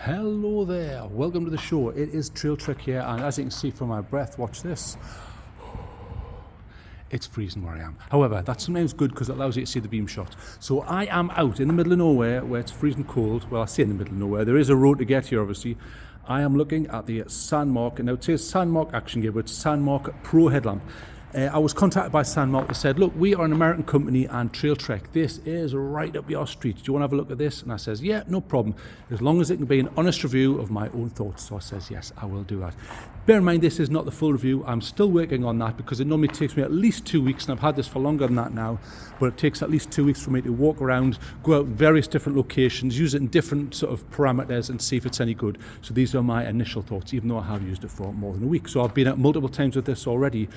Hello there, welcome to the show. It is Trail Trek here, and as you can see from my breath, watch this. It's freezing where I am. However, that's sometimes good because it allows you to see the beam shot. So I am out in the middle of nowhere where it's freezing cold. Well, I say in the middle of nowhere. There is a road to get here, obviously. I am looking at the Sandmarc, and now it says Sandmarc Action Gear, but it's Sandmarc Pro headlamp. I was contacted by Sandmarc. They said, look, we are an American company and Trail Trek. This is right up your street. Do you want to have a look at this? And I says, yeah, no problem. As long as it can be an honest review of my own thoughts. So I says, yes, I will do that. Bear in mind, this is not the full review. I'm still working on that because it normally takes me at least 2 weeks, and I've had this for longer than that now, but it takes at least 2 weeks for me to walk around, go out in various different locations, use it in different sort of parameters and see if it's any good. So these are my initial thoughts, even though I have used it for more than a week. So I've been out multiple times with this already.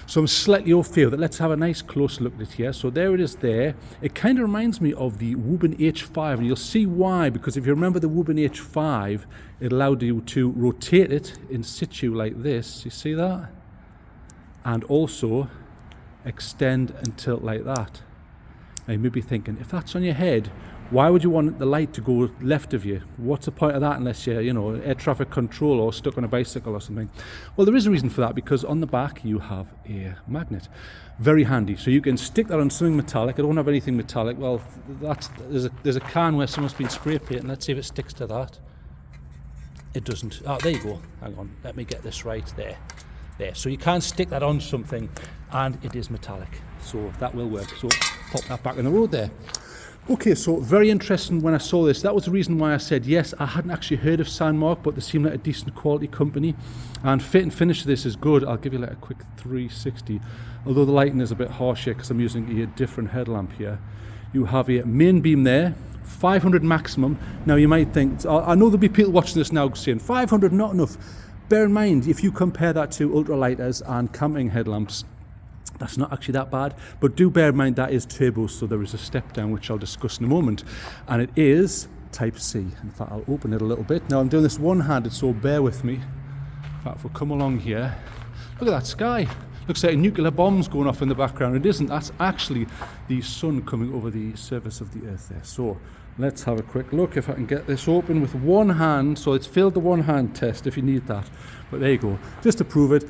So I'm slightly off field. Let's have a nice close look at it here. So there it is there. It kind of reminds me of the Woburn H5, and you'll see why, because if you remember the Woburn H5, it allowed you to rotate it in situ like this. You see that? And also extend and tilt like that. Now you may be thinking, if that's on your head, why would you want the light to go left of you? What's the point of that unless you're, air traffic control or stuck on a bicycle or something? Well, there is a reason for that, because on the back you have a magnet. Very handy. So you can stick that on something metallic. I don't have anything metallic. Well, there's a can where someone's been spray painting. Let's see if it sticks to that. It doesn't. Oh, there you go. Hang on. Let me get this right there. There. So you can stick that on something, and it is metallic. So that will work. So pop that back in the road there. Okay, so very interesting when I saw this. That was the reason why I said yes. I hadn't actually heard of Sandmarc, but they seem like a decent quality company. And fit and finish of this is good. I'll give you like a quick 360. Although the lighting is a bit harsh here because I'm using a different headlamp here. You have a main beam there, 500 maximum. Now you might think, I know there'll be people watching this now saying 500 not enough. Bear in mind, if you compare that to ultralighters and camping headlamps, that's not actually that bad, but do bear in mind that is turbo, so there is a step down which I'll discuss in a moment, and it is Type C. In fact, I'll open it a little bit. Now I'm doing this one-handed, so bear with me. In fact, if we come along here, look at that sky. Looks like a nuclear bomb's going off in the background. It isn't. That's actually the sun coming over the surface of the earth there. So let's have a quick look if I can get this open with one hand. So it's failed the one-hand test if you need that, but there you go. Just to prove it.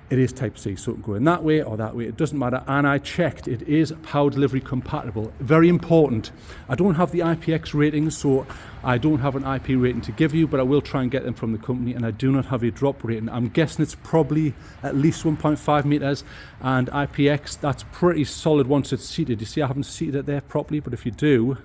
It is Type C, so it can go in that way or that way, it doesn't matter. And I checked, it is power delivery compatible. Very important. I don't have the IPX ratings, so I don't have an IP rating to give you, but I will try and get them from the company, and I do not have a drop rating. I'm guessing it's probably at least 1.5 meters, and IPX, that's pretty solid once it's seated. You see, I haven't seated it there properly, but if you do,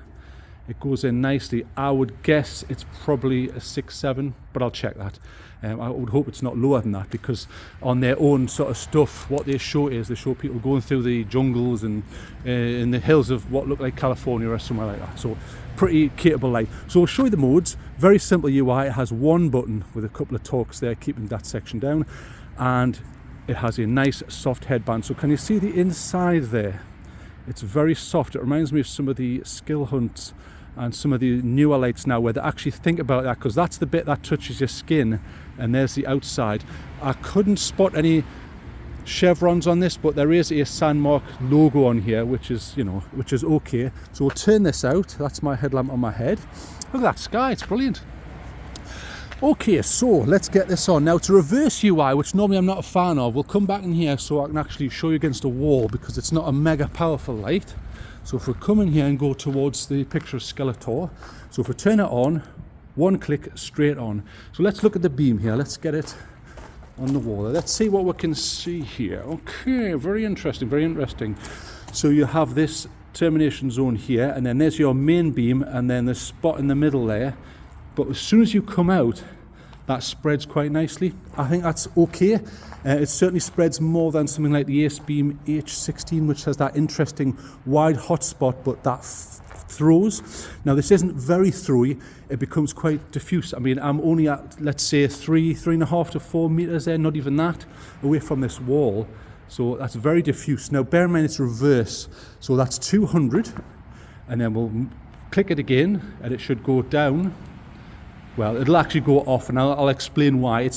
it goes in nicely. I would guess it's probably a 6-7, but I'll check that. I would hope it's not lower than that, because on their own sort of stuff, what they show is they show people going through the jungles and in the hills of what look like California or somewhere like that. So pretty capable light. So I'll show you the modes. Very simple UI. It has one button with a couple of torques there keeping that section down, and it has a nice soft headband. So can you see the inside there? It's very soft. It reminds me of some of the Skill Hunts and some of the newer lights now, where they actually think about that, because that's the bit that touches your skin, and there's the outside. I couldn't spot any chevrons on this, but there is a Sandmarc logo on here, which is okay. So we'll turn this out. That's my headlamp on my head. Look at that sky, it's brilliant. Okay, so let's get this on. Now, to reverse UI, which normally I'm not a fan of, we'll come back in here so I can actually show you against a wall, because it's not a mega powerful light. So if we come in here and go towards the picture of Skeletor, so if we turn it on, one click, straight on. So let's look at the beam here. Let's get it on the wall. Let's see what we can see here. Okay, very interesting, very interesting. So you have this termination zone here, and then there's your main beam, and then the spot in the middle there. But as soon as you come out, that spreads quite nicely. I think that's okay. It certainly spreads more than something like the Ace Beam H16, which has that interesting wide hotspot, but that throws. Now this isn't very throwy. It becomes quite diffuse. I mean, I'm only at, let's say, 3.5 to 4 meters there, not even that, away from this wall. So that's very diffuse. Now bear in mind it's reverse. So that's 200, and then we'll click it again, and it should go down. Well, it'll actually go off, and I'll explain why.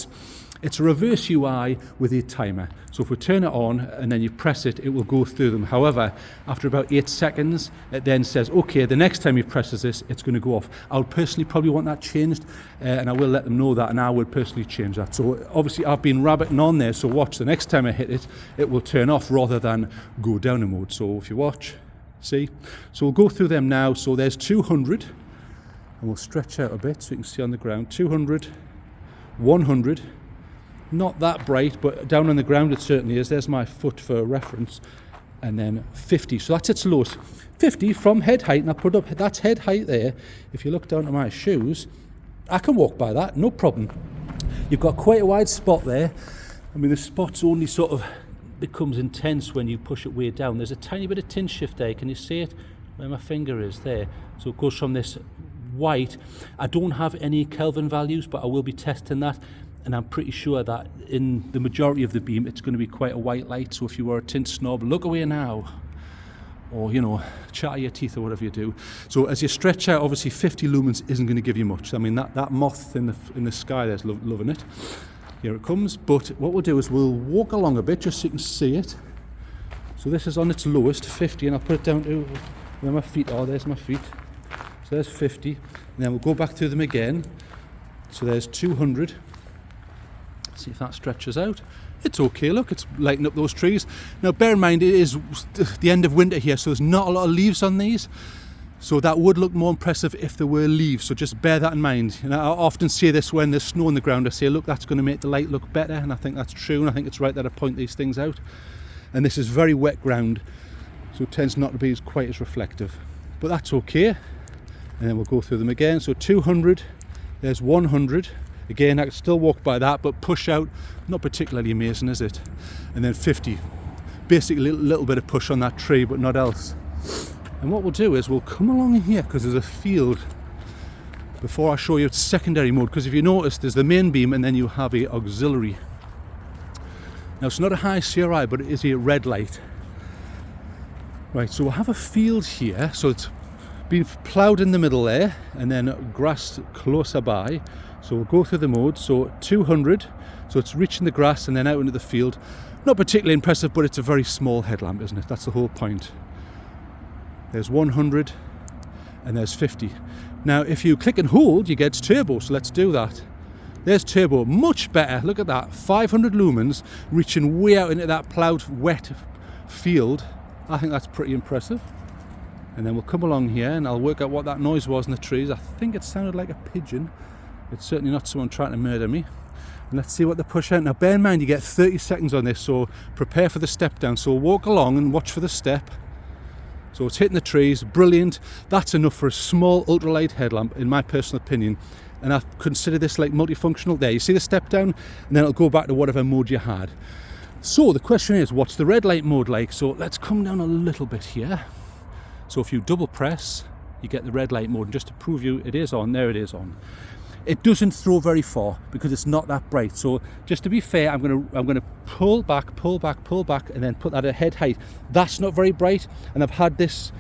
It's a reverse UI with a timer. So if we turn it on and then you press it, it will go through them. However, after about 8 seconds, it then says, okay, the next time you press this, it's going to go off. I would personally probably want that changed, and I will let them know that, and I would personally change that. So obviously I've been rabbiting on there, so watch, the next time I hit it, it will turn off rather than go down a mode. So if you watch, see? So we'll go through them now. So there's 200, and we'll stretch out a bit so you can see on the ground. 200, 100, not that bright, but down on the ground it certainly is. There's my foot for reference. And then 50, so that's its lowest. 50 from head height, and I put up, that's head height there. If you look down to my shoes, I can walk by that, no problem. You've got quite a wide spot there. I mean, the spot's only sort of becomes intense when you push it way down. There's a tiny bit of tint shift there. Can you see it? Where my finger is there. So it goes from this white. I don't have any Kelvin values, but I will be testing that. And I'm pretty sure that in the majority of the beam, it's going to be quite a white light. So if you were a tint snob, look away now. Or, you know, chatter your teeth or whatever you do. So as you stretch out, obviously 50 lumens isn't going to give you much. I mean, that moth in the sky there's loving it. Here it comes. But what we'll do is we'll walk along a bit just so you can see it. So this is on its lowest, 50, and I'll put it down to where my feet are. There's my feet. So there's 50. And then we'll go back through them again. So there's 200. See if that stretches out. It's okay, look, it's lighting up those trees. Now bear in mind, it is the end of winter here, so there's not a lot of leaves on these. So that would look more impressive if there were leaves, so just bear that in mind. You know, I often say this when there's snow on the ground. I say, look, that's going to make the light look better, and I think that's true, and I think it's right that I point these things out. And this is very wet ground, so it tends not to be quite as reflective. But that's okay. And then we'll go through them again. So 200, there's 100. Again, I can still walk by that, but push out, not particularly amazing, is it? And then 50. Basically a little bit of push on that tree, but not else. And what we'll do is we'll come along in here, because there's a field, before I show you its secondary mode, because if you notice, there's the main beam and then you have a auxiliary. Now, it's not a high CRI, but it is a red light. Right, so we'll have a field here. So it's been ploughed in the middle there, and then grass closer by. So we'll go through the mode. So 200, so it's reaching the grass and then out into the field. Not particularly impressive, but it's a very small headlamp, isn't it? That's the whole point. There's 100 and there's 50. Now, if you click and hold, you get turbo, so let's do that. There's turbo, much better. Look at that, 500 lumens reaching way out into that ploughed, wet field. I think that's pretty impressive. And then we'll come along here and I'll work out what that noise was in the trees. I think it sounded like a pigeon. It's certainly not someone trying to murder me. And let's see what they push out. Now bear in mind, you get 30 seconds on this, so prepare for the step down. So walk along and watch for the step. So it's hitting the trees, brilliant. That's enough for a small ultralight headlamp, in my personal opinion. And I consider this like multifunctional. There, you see the step down, and then it'll go back to whatever mode you had. So the question is, what's the red light mode like? So let's come down a little bit here. So if you double press, you get the red light mode. And just to prove you it is on, there it is on. It doesn't throw very far because it's not that bright. So just to be fair, I'm gonna pull back, and then put that at head height. That's not very bright, and I've had this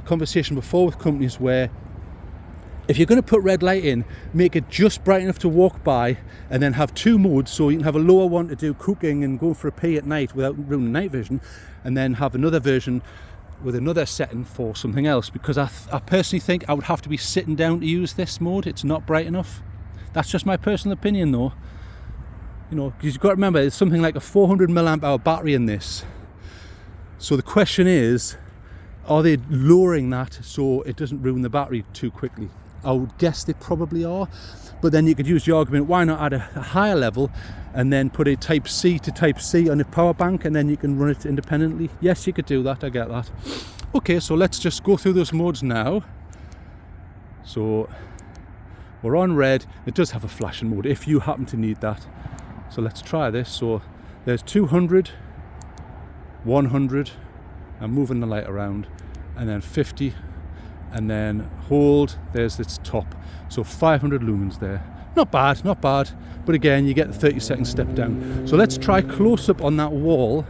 conversation before with companies where if you're going to put red light in, make it just bright enough to walk by, and then have two modes, so you can have a lower one to do cooking and go for a pee at night without ruining night vision, and then have another version with another setting for something else, because I personally think I would have to be sitting down to use this mode. It's not bright enough. That's just my personal opinion though. You know, because you've got to remember, it's something like a 400 milliamp hour battery in this. So the question is, are they lowering that so it doesn't ruin the battery too quickly? I would guess they probably are, but then you could use the argument, why not add a higher level and then put a type C to type C on a power bank, and then you can run it independently. Yes, you could do that, I get that. Okay, so let's just go through those modes now. So we're on red. It does have a flashing mode if you happen to need that. So let's try this. So there's 200, 100, I'm moving the light around, and then 50, and then hold, there's its top. So 500 lumens there. Not bad, not bad. But again, you get the 30-second step down. So let's try close up on that wall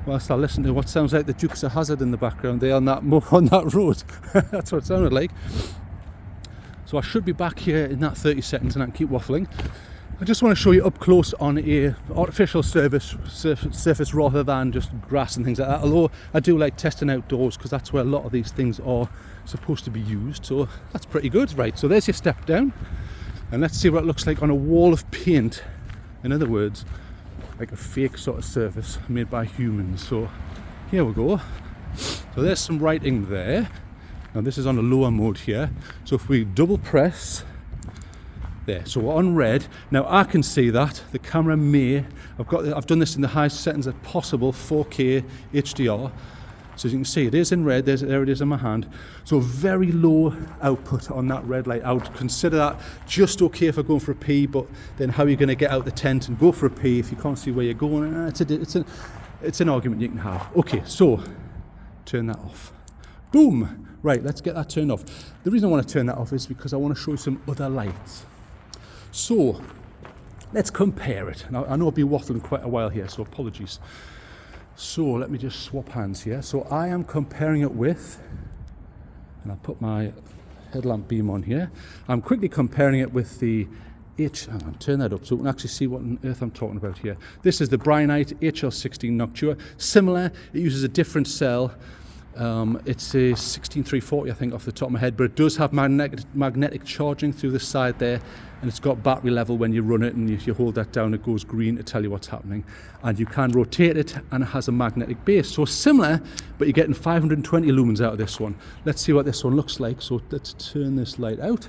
whilst I listen to what sounds like the Dukes of Hazzard in the background there on that road. That's what it sounded like. So I should be back here in that 30 seconds and I can keep waffling. I just want to show you up close on a artificial surface rather than just grass and things like that. Although I do like testing outdoors because that's where a lot of these things are supposed to be used. So that's pretty good. Right, so there's your step down. And let's see what it looks like on a wall of paint. In other words, like a fake sort of surface made by humans. So here we go. So there's some writing there. Now this is on a lower mode here. So if we double press, there, so we're on red. Now I can see that the camera may. I've done this in the highest settings as possible, 4K HDR. So as you can see, it is in red. There it is in my hand. So very low output on that red light. I would consider that just okay if I'm going for a pee, but then how are you going to get out the tent and go for a pee if you can't see where you're going? It's an argument you can have. Okay, so turn that off. Boom. Right, let's get that turned off. The reason I want to turn that off is because I want to show you some other lights. So let's compare it. Now I know I've been waffling quite a while here, so apologies. So let me just swap hands here. So I am comparing it with, and I'll put my headlamp beam on here. I'm quickly comparing it with the turn that up so we can actually see what on earth I'm talking about here. This is the Brianite HL16 Noctua. Similar, it uses a different cell. It's a 16340, I think, off the top of my head, but it does have magnetic charging through the side there, and it's got battery level. When you run it and you hold that down, it goes green to tell you what's happening, and you can rotate it, and it has a magnetic base. So similar, but you're getting 520 lumens out of this one. Let's see what this one looks like. So let's turn this light out.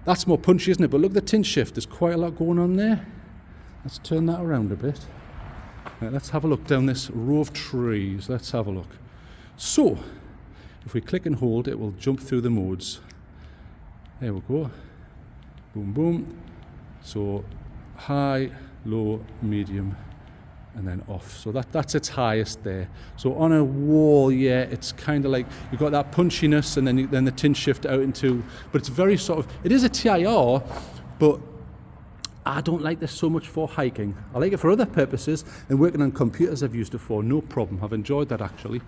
That's more punchy, isn't it? But look at the tint shift. There's quite a lot going on there. Let's turn that around a bit. Right, let's have a look down this row of trees. Let's have a look. So, if we click and hold, it will jump through the modes. There we go. Boom, boom. So, high, low, medium, and then off. So that's its highest there. So on a wall, yeah, it's kind of like you've got that punchiness, and then the tint shift out into. But it's very sort of. It is a TIR, but I don't like this so much for hiking. I like it for other purposes, and working on computers I've used it for, no problem. I've enjoyed that actually.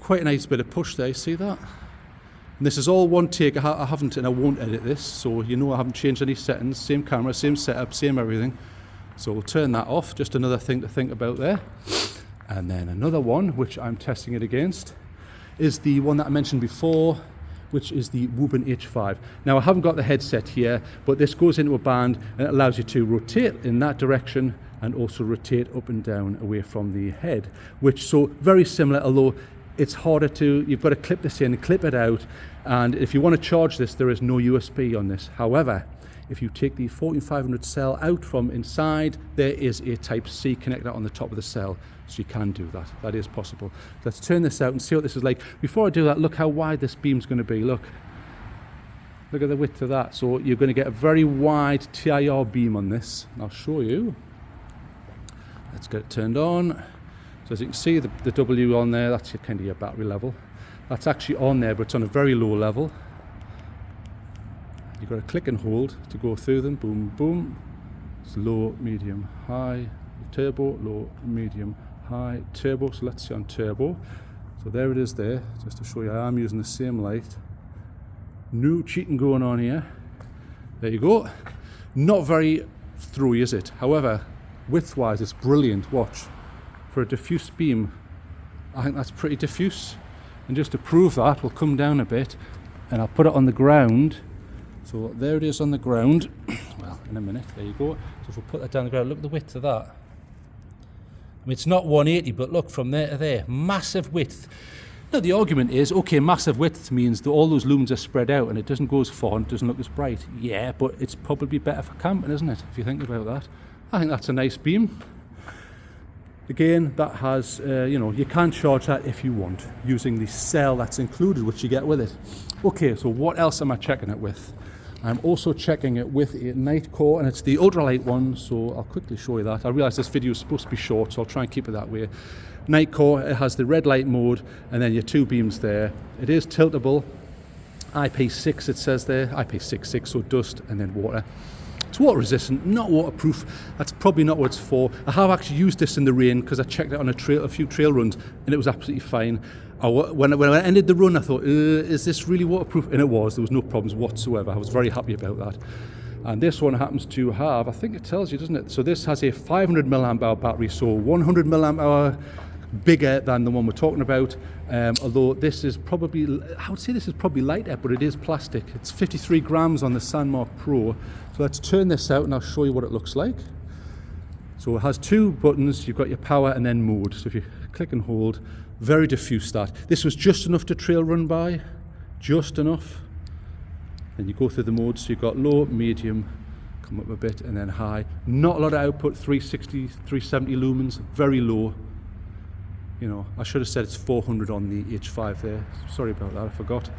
Quite a nice bit of push there, see that? And this is all one take. I haven't and I won't edit this, so you know I haven't changed any settings. Same camera, same setup, same everything. So we'll turn that off, just another thing to think about there. And then another one, which I'm testing it against, is the one that I mentioned before, which is the Wubin H5. Now I haven't got the headset here, but this goes into a band and it allows you to rotate in that direction and also rotate up and down away from the head, which so very similar, although it's harder to, you've got to clip this in, clip it out, and if you want to charge this, there is no USB on this. However, if you take the 14500 cell out from inside, there is a Type-C connector on the top of the cell, so you can do that. That is possible. Let's turn this out and see what this is like. Before I do that, look how wide this beam's going to be. Look at the width of that. So you're going to get a very wide TIR beam on this. And I'll show you. Let's get it turned on. So as you can see, the W on there, that's kind of your battery level. That's actually on there, but it's on a very low level. You've got to click and hold to go through them. Boom, boom. It's low, medium, high, turbo, low, medium, high, turbo. So let's see on turbo. So there it is there, just to show you I'm using the same light. No cheating going on here. There you go. Not very throughy, is it? However, width-wise, it's brilliant. Watch. For a diffuse beam, I think that's pretty diffuse. And just to prove that, we'll come down a bit and I'll put it on the ground. So there it is on the ground. Well, in a minute, there you go. So if we put that down the ground, look at the width of that. I mean, it's not 180, but look, from there to there, massive width. Now the argument is, okay, massive width means that all those lumens are spread out and it doesn't go as far and it doesn't look as bright. Yeah, but it's probably better for camping, isn't it, if you think about that? I think that's a nice beam. Again, that has, you can charge that if you want, using the cell that's included, which you get with it. Okay, so what else am I checking it with? I'm also checking it with a night core, and it's the ultralight one, so I'll quickly show you that. I realise this video is supposed to be short, so I'll try and keep it that way. Night core, it has the red light mode, and then your two beams there. It is tiltable, IP6 it says there, IP66, so dust and then water. It's water resistant, not waterproof. That's probably not what it's for. I have actually used this in the rain because I checked it on a few trail runs, and it was absolutely fine. When I ended the run, I thought, is this really waterproof? And it was. There was no problems whatsoever. I was very happy about that. And this one happens to have, I think it tells you, doesn't it? So this has a 500 milliamp hour battery, so 100 milliamp hour bigger than the one we're talking about. Although this is probably, I would say this is probably lighter, but it is plastic. It's 53 grams on the Sandmarc Pro. So let's turn this out and I'll show you what it looks like. So it has two buttons. You've got your power and then mode. So if you click and hold, very diffuse start. This was just enough to trail run by, just enough. Then you go through the modes, so you've got low, medium, come up a bit, and then high. Not a lot of output, 360, 370 lumens, very low. You know, I should have said it's 400 on the H5 there. Sorry about that, I forgot.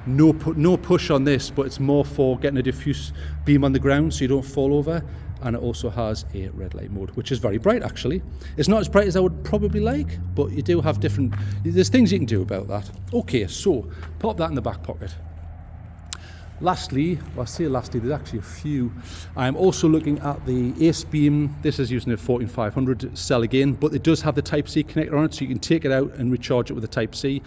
No push on this, but it's more for getting a diffuse beam on the ground so you don't fall over. And it also has a red light mode, which is very bright actually. It's not as bright as I would probably like, but you do have there's things you can do about that. Okay, so pop that in the back pocket. Lastly, well, I say lastly, there's actually a few. I'm also looking at the Ace Beam. This is using a 14500 cell again, but it does have the Type-C connector on it, so you can take it out and recharge it with a Type-C.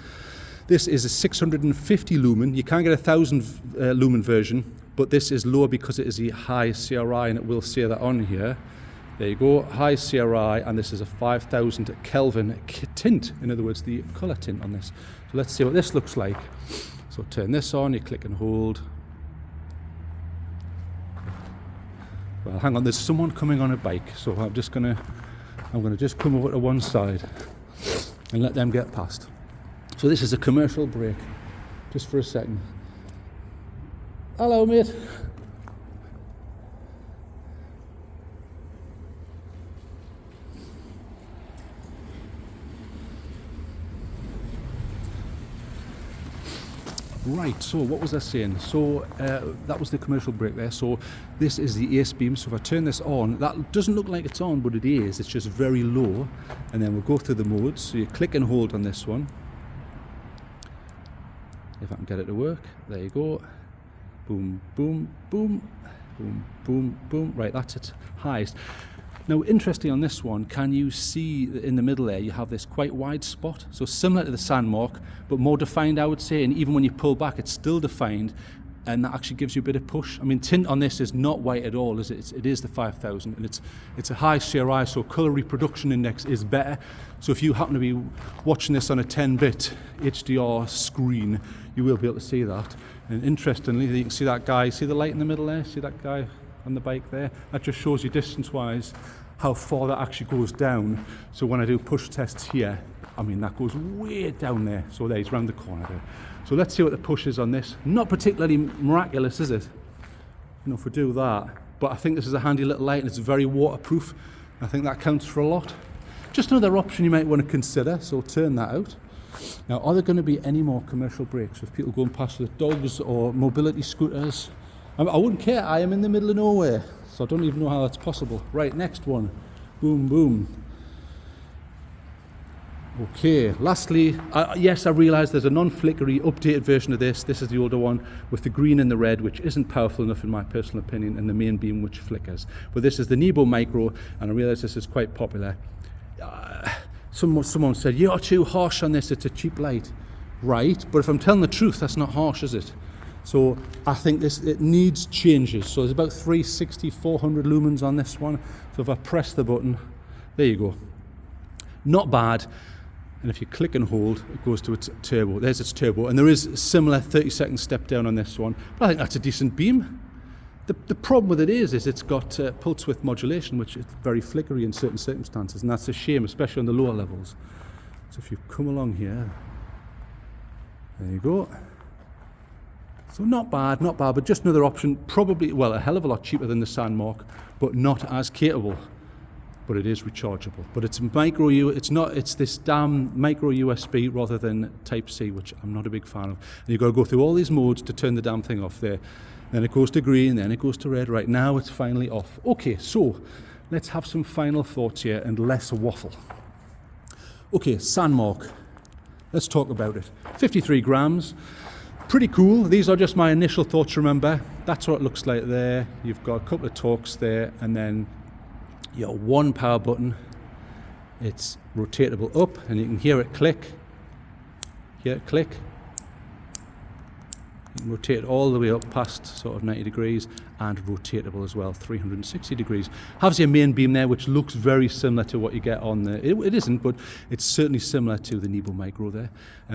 This is a 650 lumen. You can get a 1000 lumen version, but this is lower because it is a high CRI, and it will say that on here. There you go, high CRI, and this is a 5000 Kelvin tint, in other words, the color tint on this. So let's see what this looks like. So turn this on, you click and hold. Well, hang on, there's someone coming on a bike, so I'm gonna just come over to one side and let them get past. So this is a commercial break, just for a second. Hello, mate. Right, so what was I saying? So that was the commercial break there. So this is the Ace Beam. So if I turn this on, that doesn't look like it's on, but it is. It's just very low. And then we'll go through the modes. So you click and hold on this one. If I can get it to work. There you go. Boom, boom, boom, boom, boom, boom. Right, that's its highest. Now, interesting on this one, can you see in the middle there, you have this quite wide spot. So similar to the Sandmarc, but more defined, I would say. And even when you pull back, it's still defined. And that actually gives you a bit of push. I mean, tint on this is not white at all, is it? It is the 5000, and it's a high CRI, so color reproduction index is better. So if you happen to be watching this on a 10-bit HDR screen, you will be able to see that. And interestingly, you can see that guy, see the light in the middle there? See that guy on the bike there? That just shows you distance-wise how far that actually goes down. So when I do push tests here, I mean, that goes way down there. So there, he's round the corner there. So let's see what the push is on this. Not particularly miraculous, is it? You know, if we do that. But I think this is a handy little light, and it's very waterproof. I think that counts for a lot. Just another option you might want to consider, so turn that out. Now, are there going to be any more commercial breaks with people going past with dogs or mobility scooters? I wouldn't care. I am in the middle of nowhere, so I don't even know how that's possible. Right, next one. Boom, boom. Okay, lastly, yes, I realise there's a non-flickery updated version of this. This is the older one with the green and the red, which isn't powerful enough in my personal opinion, and the main beam which flickers. But this is the Nebo Micro, and I realise this is quite popular. Someone said, you're too harsh on this, it's a cheap light. Right, but if I'm telling the truth, that's not harsh, is it? So I think it needs changes. So there's about 360, 400 lumens on this one. So if I press the button, there you go. Not bad. And if you click and hold, it goes to its turbo. There's its turbo. And there is a similar 30-second step down on this one. But I think that's a decent beam. The problem with it is it's got pulse width modulation, which is very flickery in certain circumstances. And that's a shame, especially on the lower levels. So if you come along here, there you go. So not bad, but just another option. Probably, well, a hell of a lot cheaper than the Sandmarc, but not as capable. But it is rechargeable. But it's it's this damn micro USB rather than Type-C, which I'm not a big fan of. And you've got to go through all these modes to turn the damn thing off there. Then it goes to green, then it goes to red. Right, now it's finally off. Okay, so let's have some final thoughts here and less waffle. Okay, Sandmarc. Let's talk about it. 53 grams. Pretty cool. These are just my initial thoughts, remember. That's what it looks like there. You've got a couple of torques there, and then your one power button. It's rotatable up, and you can hear it click. Hear it click. rotate it all the way up past sort of 90 degrees, and rotatable as well, 360 degrees. Has your main beam there, which looks very similar to what you get on the, it isn't, but it's certainly similar to the Nebo Micro there.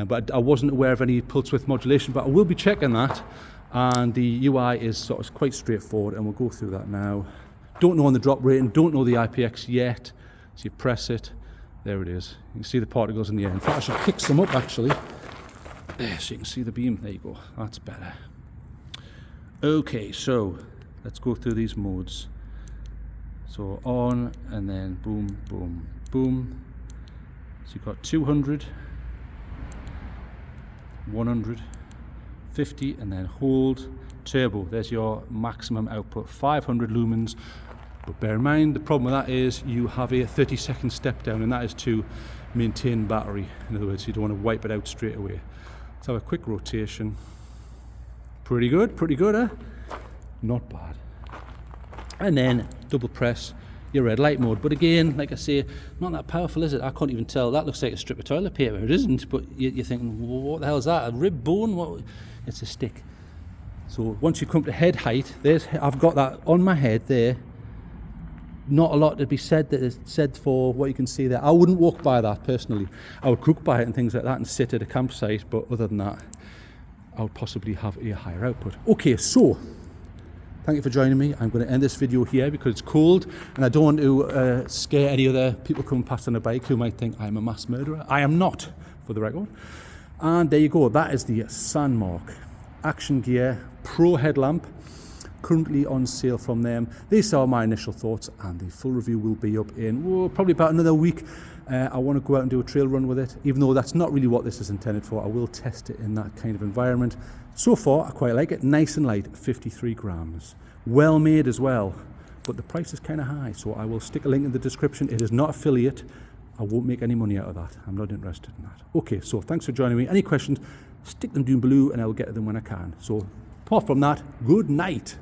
But I wasn't aware of any pulse width modulation, but I will be checking that. And the UI is sort of quite straightforward, and we'll go through that now. Don't know on the drop rating, don't know the IPX yet. So you press it, there it is. You can see the particles in the air. In fact, I should kick some up actually. There, so you can see the beam. There you go. That's better. Okay, so let's go through these modes. So on, and then boom, boom, boom. So you've got 200, 100, 50, and then hold. Turbo, there's your maximum output, 500 lumens. But bear in mind, the problem with that is you have a 30-second step down, and that is to maintain battery. In other words, you don't want to wipe it out straight away. Let's have a quick rotation. Pretty good, eh? Not bad. And then double press your red light mode. But again, like I say, not that powerful, is it? I can't even tell. That looks like a strip of toilet paper. It isn't, but you're thinking, well, what the hell is that? A rib bone? What? It's a stick. So once you come to head height, I've got that on my head there. Not a lot to be said that is said for what you can see there. I wouldn't walk by that personally. I would cook by it and things like that and sit at a campsite, but other than that, I would possibly have a higher output. Okay, so thank you for joining me. I'm going to end this video here because it's cold and I don't want to scare any other people coming past on a bike who might think I'm a mass murderer. I am not, for the record. And there you go. That is the Sandmarc Action Gear Pro headlamp. Currently on sale from them. These are my initial thoughts, and the full review will be up in probably about another week. I want to go out and do a trail run with it, even though that's not really what this is intended for. I will test it in that kind of environment. So far, I quite like it. Nice and light, 53 grams. Well made as well, but the price is kind of high, so I will stick a link in the description. It is not affiliate. I won't make any money out of that. I'm not interested in that. Okay, so thanks for joining me. Any questions, stick them down below and I will get to them when I can. So apart from that, good night.